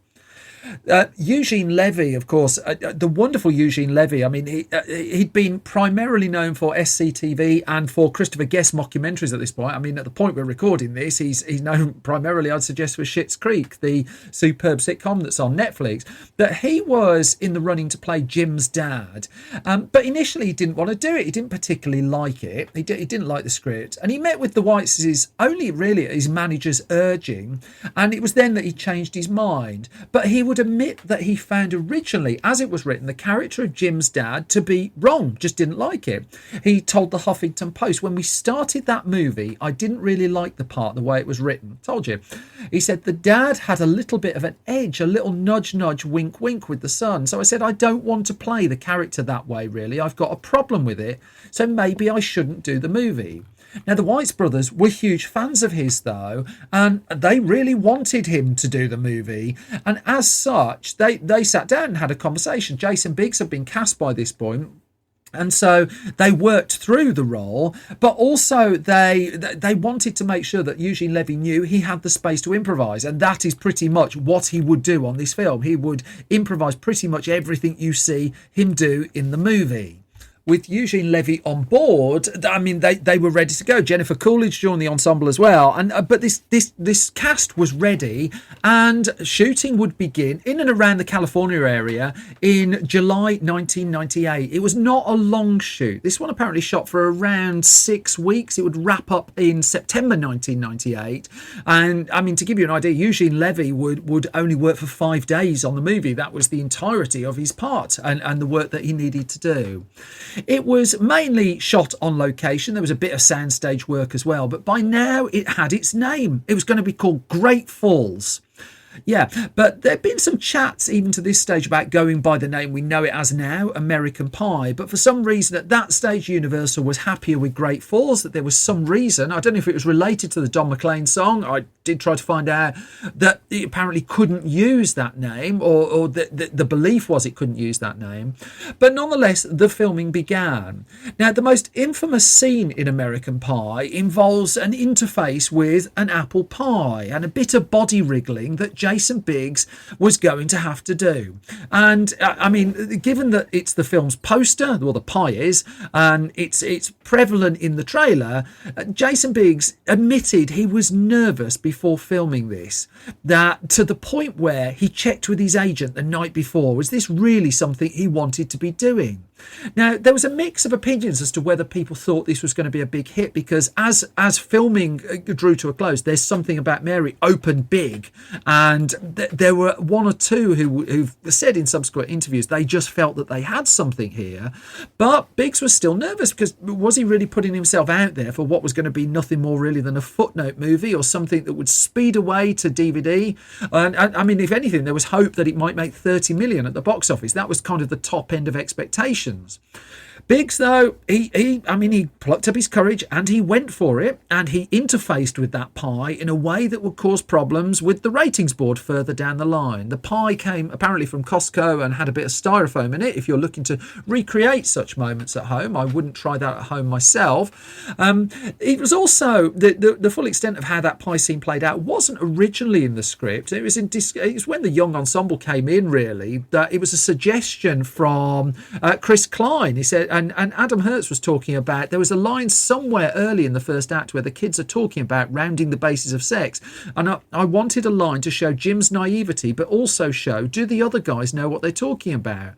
Eugene Levy, of course, the wonderful Eugene Levy. I mean, he'd been primarily known for SCTV and for Christopher Guest mockumentaries at this point. I mean, at the point we're recording this, he's known primarily, I'd suggest, for Schitt's Creek, the superb sitcom that's on Netflix. But he was in the running to play Jim's dad. But initially, he didn't want to do it. He didn't particularly like it. He didn't like the script. And he met with the Whites only really at his manager's urging. And it was then that he changed his mind. But he would admit that he found originally, as it was written, the character of Jim's dad to be wrong, just didn't like it. He told the Huffington Post, when we started that movie, I didn't really like the part, the way it was written. Told you. He said the dad had a little bit of an edge, a little nudge, wink, wink with the son. So I said, I don't want to play the character that way, really. I've got a problem with it. So maybe I shouldn't do the movie. Now, the Whites brothers were huge fans of his, though, and they really wanted him to do the movie. And as such, they sat down and had a conversation. Jason Biggs had been cast by this point. And so they worked through the role, but also they wanted to make sure that Eugene Levy knew he had the space to improvise. And that is pretty much what he would do on this film. He would improvise pretty much everything you see him do in the movie. With Eugene Levy on board, I mean, they were ready to go. Jennifer Coolidge joined the ensemble as well, and but this cast was ready, and shooting would begin in and around the California area in July 1998. It was not a long shoot. This one apparently shot for around 6 weeks. It would wrap up in September 1998, and I mean, to give you an idea, Eugene Levy would only work for 5 days on the movie. That was the entirety of his part and the work that he needed to do. It was mainly shot on location. There was a bit of soundstage work as well, but by now it had its name. It was going to be called Great Falls. Yeah, but there have been some chats even to this stage about going by the name we know it as now, American Pie. But for some reason at that stage, Universal was happier with Great Falls, that there was some reason. I don't know if it was related to the Don McLean song. I did try to find out that it apparently couldn't use that name, or the belief was it couldn't use that name. But nonetheless, the filming began. Now, the most infamous scene in American Pie involves an interface with an apple pie and a bit of body wriggling that Jason Biggs was going to have to do. And I mean, given that it's the film's poster, well, the pie is, and it's prevalent in the trailer, Jason Biggs admitted he was nervous before filming this, that to the point where he checked with his agent the night before, was this really something he wanted to be doing? Now, there was a mix of opinions as to whether people thought this was going to be a big hit, because as filming drew to a close, There's Something About Mary opened big, and there were one or two who've said in subsequent interviews they just felt that they had something here. But Biggs was still nervous, because was he really putting himself out there for what was going to be nothing more really than a footnote movie, or something that would speed away to DVD? And I mean, if anything, there was hope that it might make 30 million at the box office. That was kind of the top end of expectations. Biggs, though, he plucked up his courage and he went for it, and he interfaced with that pie in a way that would cause problems with the ratings board further down the line. The pie came apparently from Costco and had a bit of styrofoam in it. If you're looking to recreate such moments at home, I wouldn't try that at home myself. It was also the full extent of how that pie scene played out wasn't originally in the script. It was when the young ensemble came in, really, that it was a suggestion from Chris Klein. He said, and Adam Hertz was talking about, there was a line somewhere early in the first act where the kids are talking about rounding the bases of sex, and I wanted a line to show Jim's naivety, but also show, do the other guys know what they're talking about?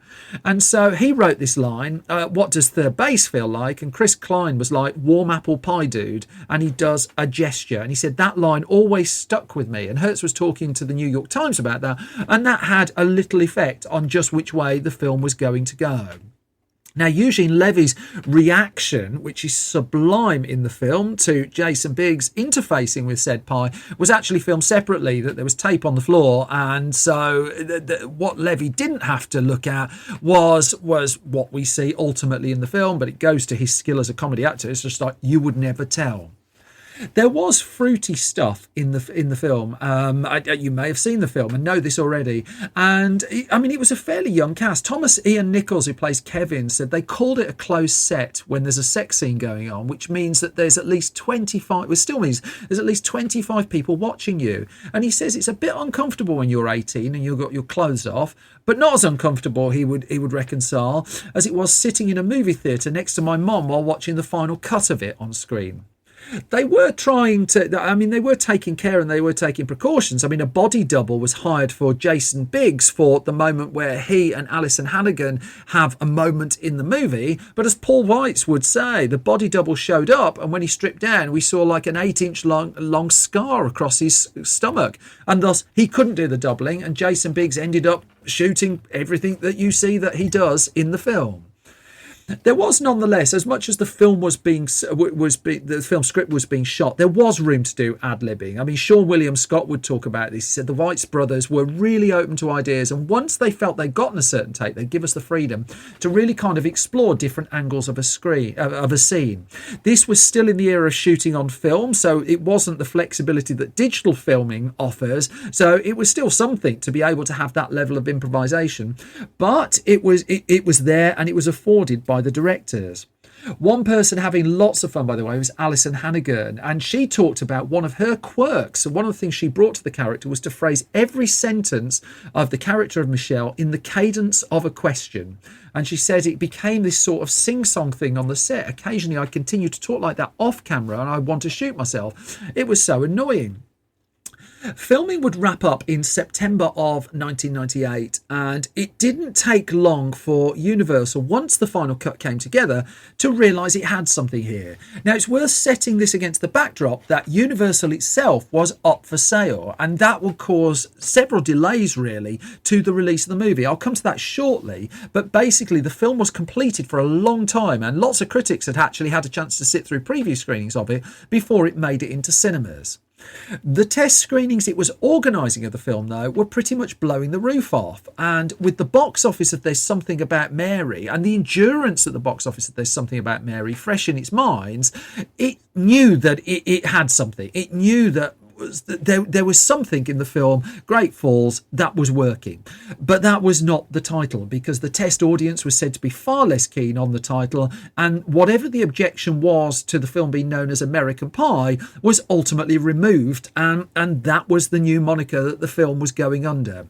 And so he wrote this line, what does third base feel like? And Chris Klein was like, warm apple pie dude, and he does a gesture, and he said that line always stuck with me. And Hertz was talking to the New York Times about that, and that had a little effect on just which way the film was going to go. Now, Eugene Levy's reaction, which is sublime in the film, to Jason Biggs interfacing with said pie, was actually filmed separately, that there was tape on the floor. And so what Levy didn't have to look at was what we see ultimately in the film, but it goes to his skill as a comedy actor. It's just like, you would never tell. There was fruity stuff in the film. You may have seen the film and know this already. And I mean, it was a fairly young cast. Thomas Ian Nichols, who plays Kevin, said they called it a closed set when there's a sex scene going on, which means that there's at least 25. Which still means there's at least 25 people watching you. And he says it's a bit uncomfortable when you're 18 and you've got your clothes off, but not as uncomfortable, he would reconcile, as it was sitting in a movie theatre next to my mum while watching the final cut of it on screen. They were they were taking care and they were taking precautions. I mean, a body double was hired for Jason Biggs for the moment where he and Alison Hannigan have a moment in the movie. But as Paul Weitz would say, the body double showed up, and when he stripped down, we saw like an 8-inch long scar across his stomach. And thus, he couldn't do the doubling, and Jason Biggs ended up shooting everything that you see that he does in the film. There was nonetheless, as much as the film the film script was being shot, there was room to do ad-libbing. I mean, Sean William Scott would talk about this. He said the Weitz brothers were really open to ideas, and once they felt they'd gotten a certain take, they'd give us the freedom to really kind of explore different angles of a scene. This was still in the era of shooting on film, so it wasn't the flexibility that digital filming offers. So it was still something to be able to have that level of improvisation, but it was there, and it was afforded by the directors. One person having lots of fun, by the way, was Alison Hannigan, and she talked about one of her quirks. And one of the things she brought to the character was to phrase every sentence of the character of Michelle in the cadence of a question. And she said it became this sort of sing-song thing on the set. Occasionally I continued to talk like that off camera and I want to shoot myself. It was so annoying. Filming would wrap up in September of 1998, and it didn't take long for Universal, once the final cut came together, to realise it had something here. Now, it's worth setting this against the backdrop that Universal itself was up for sale, and that will cause several delays, really, to the release of the movie. I'll come to that shortly, but basically the film was completed for a long time, and lots of critics had actually had a chance to sit through preview screenings of it before it made it into cinemas. The test screenings it was organising of the film, though, were pretty much blowing the roof off. And with the box office of There's Something About Mary and the endurance at the box office of There's Something About Mary fresh in its minds, it knew that it had something. It knew that there was something in the film Great Falls that was working, but that was not the title, because the test audience was said to be far less keen on the title, and whatever the objection was to the film being known as American Pie was ultimately removed, and that was the new moniker that the film was going under.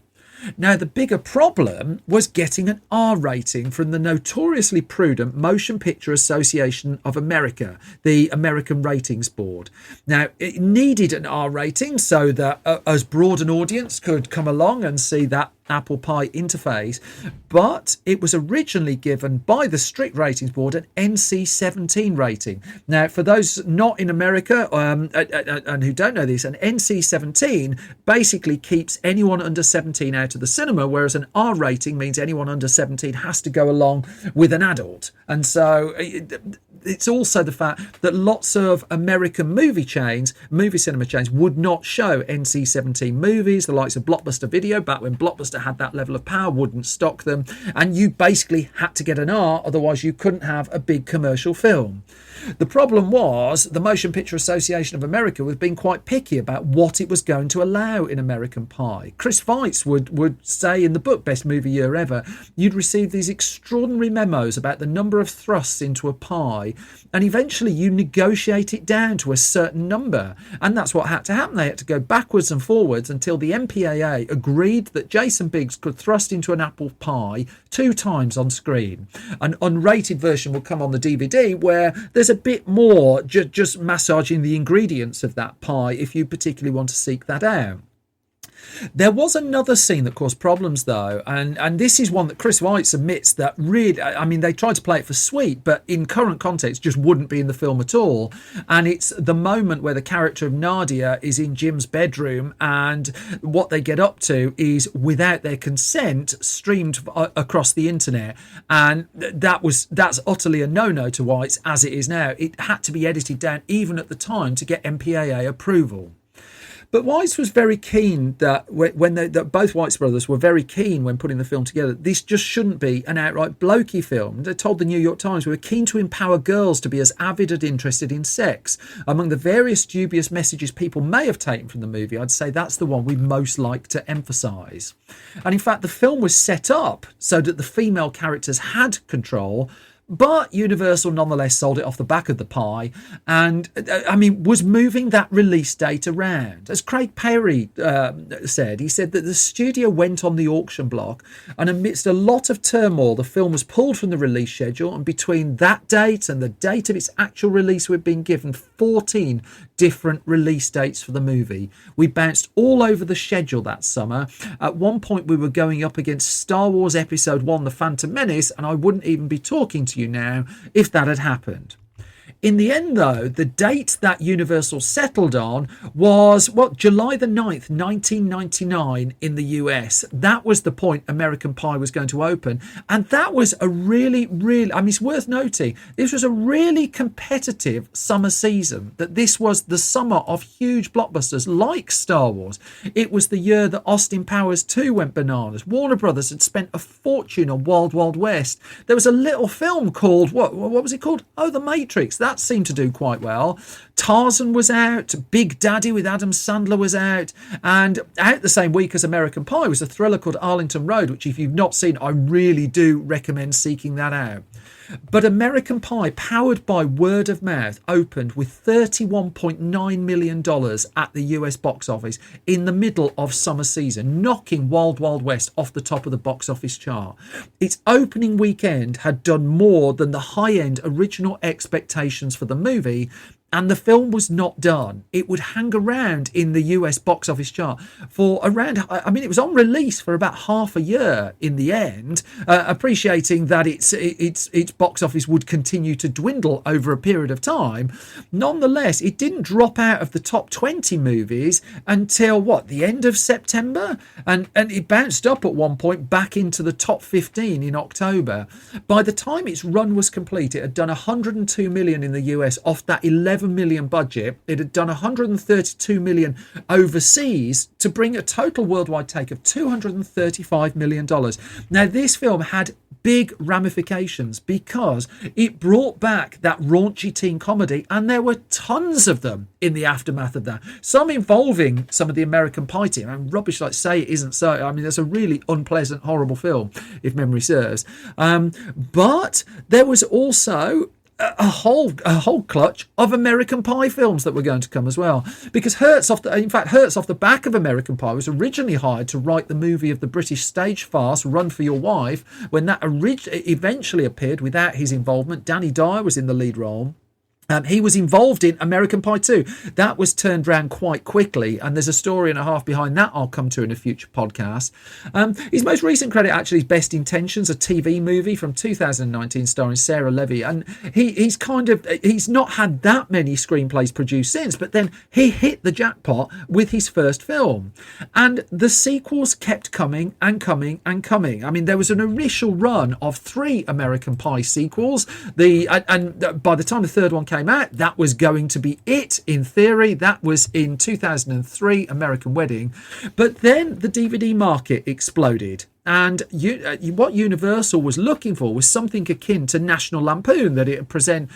Now, the bigger problem was getting an R rating from the notoriously prudent Motion Picture Association of America, the American Ratings Board. Now, it needed an R rating so that as broad an audience could come along and see that apple pie interface, but it was originally given by the strict ratings board an NC-17 rating. Now, for those not in America and who don't know this, an NC-17 basically keeps anyone under 17 out of the cinema, whereas an R rating means anyone under 17 has to go along with an adult. And so it's also the fact that lots of American movie cinema chains would not show NC-17 movies. The likes of Blockbuster Video, back when Blockbuster had that level of power, wouldn't stock them, and you basically had to get an R, otherwise you couldn't have a big commercial film. The problem was the Motion Picture Association of America was being quite picky about what it was going to allow in American Pie. Chris Weitz would say in the book Best Movie Year Ever, you'd receive these extraordinary memos about the number of thrusts into a pie, and eventually you negotiate it down to a certain number, and that's what had to happen. They had to go backwards and forwards until the MPAA agreed that Jason Biggs could thrust into an apple pie 2 times on screen. An unrated version will come on the DVD where there's a bit more just massaging the ingredients of that pie if you particularly want to seek that out. There was another scene that caused problems, though, and this is one that Chris Weitz admits that really, I mean, they tried to play it for sweet, but in current context just wouldn't be in the film at all. And it's the moment where the character of Nadia is in Jim's bedroom, and what they get up to is, without their consent, streamed across the internet. And that's utterly a no-no to Weitz, as it is now. It had to be edited down even at the time to get MPAA approval. But Weitz was very keen that that both Weitz brothers were very keen when putting the film together. This just shouldn't be an outright blokey film. They told the New York Times, we were keen to empower girls to be as avid and interested in sex. Among the various dubious messages people may have taken from the movie, I'd say that's the one we most like to emphasise. And in fact, the film was set up so that the female characters had control, but Universal nonetheless sold it off the back of the pie and, was moving that release date around. As Craig Perry said, he said that the studio went on the auction block, and amidst a lot of turmoil, the film was pulled from the release schedule, and between that date and the date of its actual release, we'd been given 14 different release dates for the movie. We bounced all over the schedule that summer. At one point, we were going up against Star Wars Episode 1, The Phantom Menace, and I wouldn't even be talking to you now if that had happened. In the end, though, the date that Universal settled on was, July the 9th, 1999 in the US. That was the point American Pie was going to open. And that was a really, it's worth noting, this was a really competitive summer season, that this was the summer of huge blockbusters like Star Wars. It was the year that Austin Powers 2 went bananas. Warner Brothers had spent a fortune on Wild Wild West. There was a little film called, what was it called? Oh, The Matrix. That seemed to do quite well. Tarzan was out, Big Daddy with Adam Sandler was out, and out the same week as American Pie was a thriller called Arlington Road, which if you've not seen, I really do recommend seeking that out. But American Pie, powered by word of mouth, opened with $31.9 million at the US box office in the middle of summer season, knocking Wild Wild West off the top of the box office chart. Its opening weekend had done more than the high-end original expectations for the movie, and the film was not done. It would hang around in the US box office chart for around, it was on release for about half a year in the end, appreciating that its box office would continue to dwindle over a period of time. Nonetheless, it didn't drop out of the top 20 movies until, the end of September? And it bounced up at one point back into the top 15 in October. By the time its run was complete, it had done 102 million in the US off that 11 million budget. It had done 132 million overseas to bring a total worldwide take of $235 million. Now, this film had big ramifications because it brought back that raunchy teen comedy, and there were tons of them in the aftermath of that. Some involving some of the American Pie team. And rubbish like Say It Isn't So. That's a really unpleasant, horrible film, if memory serves. But there was also a whole clutch of American Pie films that were going to come as well, because Hertz off the back of American Pie was originally hired to write the movie of the British stage farce Run for Your Wife. When that eventually appeared without his involvement, Danny Dyer was in the lead role. He was involved in American Pie 2. That was turned around quite quickly, and there's a story and a half behind that I'll come to in a future podcast. His most recent credit actually is Best Intentions, a TV movie from 2019 starring Sarah Levy, and he's not had that many screenplays produced since, but then he hit the jackpot with his first film, and the sequels kept coming and coming and coming. There was an initial run of 3 American Pie sequels, and by the time the third one came out, that was going to be it in theory. That was in 2003, American Wedding. But then the DVD market exploded. And what Universal was looking for was something akin to National Lampoon, that it would present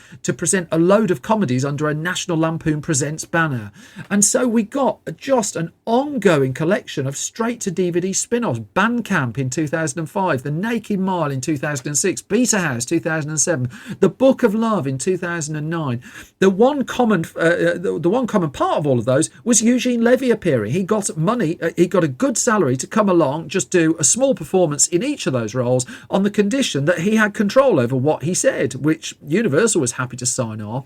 a load of comedies under a National Lampoon Presents banner. And so we got just an ongoing collection of straight-to-DVD spin-offs. Bandcamp in 2005, The Naked Mile in 2006, Beta House 2007, The Book of Love in 2009. The one common part of all of those was Eugene Levy appearing. He got money, he got a good salary to come along, just do a small performance in each of those roles on the condition that he had control over what he said, which Universal was happy to sign off.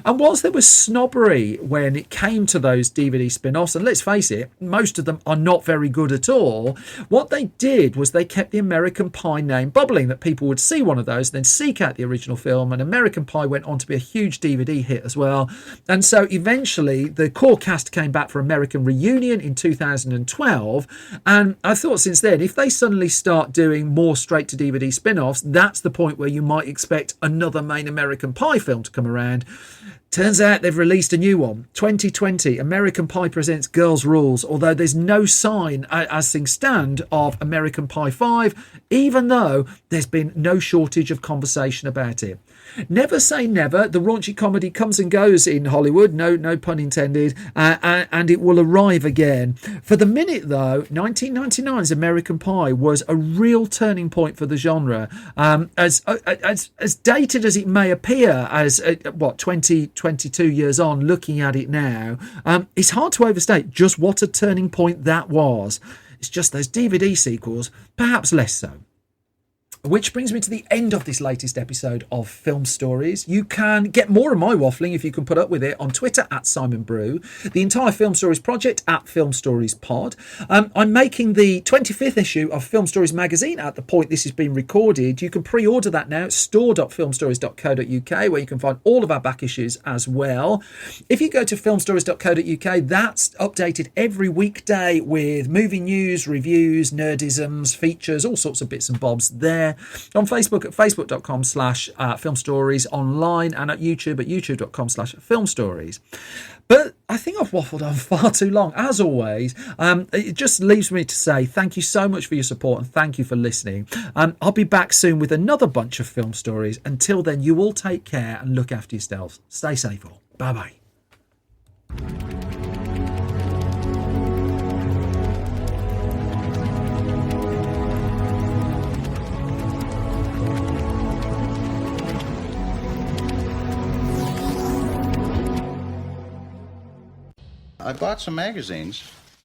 And whilst there was snobbery when it came to those DVD spin-offs, and let's face it, most of them are not very good at all, what they did was they kept the American Pie name bubbling, that people would see one of those, then seek out the original film, and American Pie went on to be a huge DVD hit as well. And so eventually the core cast came back for American Reunion in 2012, and I thought since then, if they suddenly suddenly start doing more straight-to-DVD spin-offs, that's the point where you might expect another main American Pie film to come around. Turns out they've released a new one. 2020, American Pie presents Girls' Rules, although there's no sign, as things stand, of American Pie 5, even though there's been no shortage of conversation about it. Never say never. The raunchy comedy comes and goes in Hollywood, no pun intended, and it will arrive again. For the minute, though, 1999's American Pie was a real turning point for the genre. As dated as it may appear, as 22 years on, looking at it now, it's hard to overstate just what a turning point that was. It's just those DVD sequels, perhaps less so. Which brings me to the end of this latest episode of Film Stories. You can get more of my waffling, if you can put up with it, on Twitter at Simon Brew, the entire Film Stories project at Film Stories Pod. I'm making the 25th issue of Film Stories magazine at the point this is being recorded. You can pre-order that now at store.filmstories.co.uk, where you can find all of our back issues as well. If you go to filmstories.co.uk, that's updated every weekday with movie news, reviews, nerdisms, features, all sorts of bits and bobs there. On Facebook at facebook.com/film stories, online, and at YouTube at youtube.com/film stories. But I think I've waffled on far too long. As always, it just leaves me to say thank you so much for your support and thank you for listening. I'll be back soon with another bunch of film stories. Until then, you all take care and look after yourselves. Stay safe all. Bye-bye. I bought some magazines.